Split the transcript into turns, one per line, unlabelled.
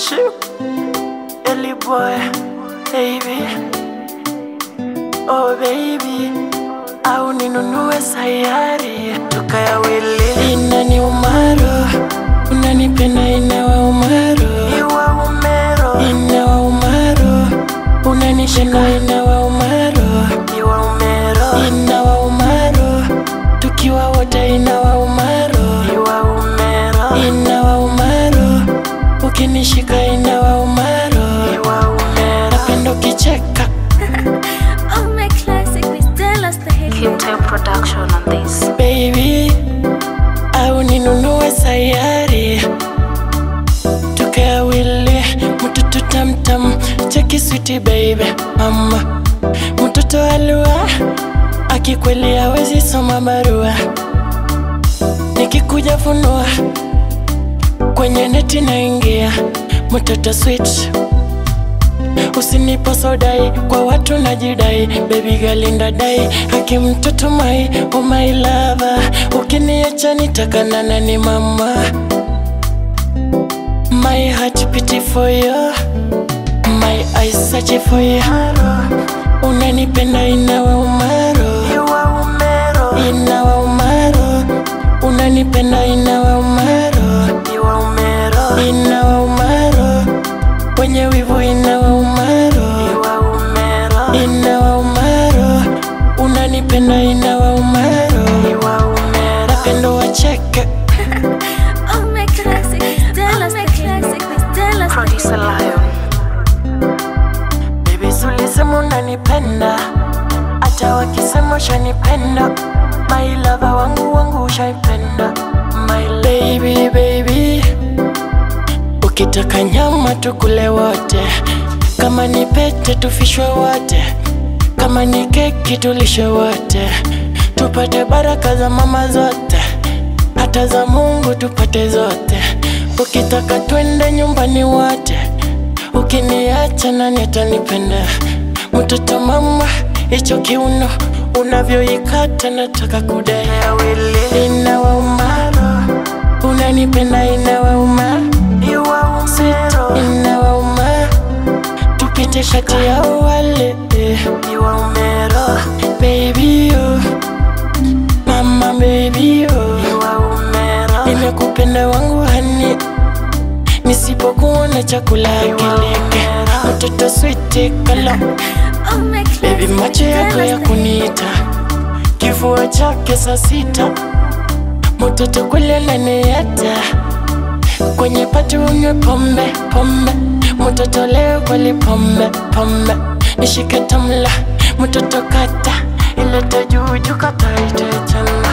Shoot, Ellie boy, baby. Oh baby, au ninunue sayari tukaya wili. Inani umaro, unanipenda inawa umaro. Iwa umero, inawa umaro. Unanipenda inawa umaro. Iwa umero, inawa umaro. Tukiwa wote inawa umaro. Iwa umero, inawa umaro. Ukinishika inawa umaro. Iwa umero. Napendo kicheka.
Kimtime production on this.
Baby, au ninunue sayari tukaya wili. Mtoto tamtam, cheki sweetie baby mama. Mtoto alua, akikweli hawezi soma barua. Nikikuja funua, kwenye neti naingia. Mtoto sweet, usinipo sodai, kwa watu najidai. Baby girl indadai, haki mtoto mai, oh my lover. Ukiniacha nitakana nani mama. My heart pity for you, my eyes search for you. Unanipenda inawa umaro. Iwa umero, inawa umaro. Unanipenda inawa umaro. Iwa umero, inawa umaro. Wenye wivu inawa umaro. Iwa umero, inawa umaro. Unanipenda inawa umaro. Iwa umero. Napendo wacheke.
Producer Lion.
Baby sulisema unanipenda, ata wakisema ushanipenda. My lover wangu ushanipenda. My baby baby, ukitaka nyama tukule wote. Kama ni pete tufishwe wote. Kama ni keki tulishe wote. Tupate baraka za mama zote, hata za Mungu tupate zote. Ukitaka twende nyumbani wote. Ukiniacha nani atanipenda? Mtoto mama, hicho kiuno unavyoikata nataka kudaya wili. Inawa umaro, unanipenda inawa umaro. Iwa umero, inawa umaro. Tupite shati ya wale. Iwa umero, baby oh, mama baby oh. Iwa umero, nimekupenda wangu hani, nisipokuona chakula kileke. Mtoto sweet kala, baby macho yako ya kuniita, kifua chake saa sita. Mtoto kule ananiata, kwenye pati unywe pombe pombe. Mtoto leo kweli pombe pombe. Nishike tamla, mtoto kata, ilete juju kata itachana.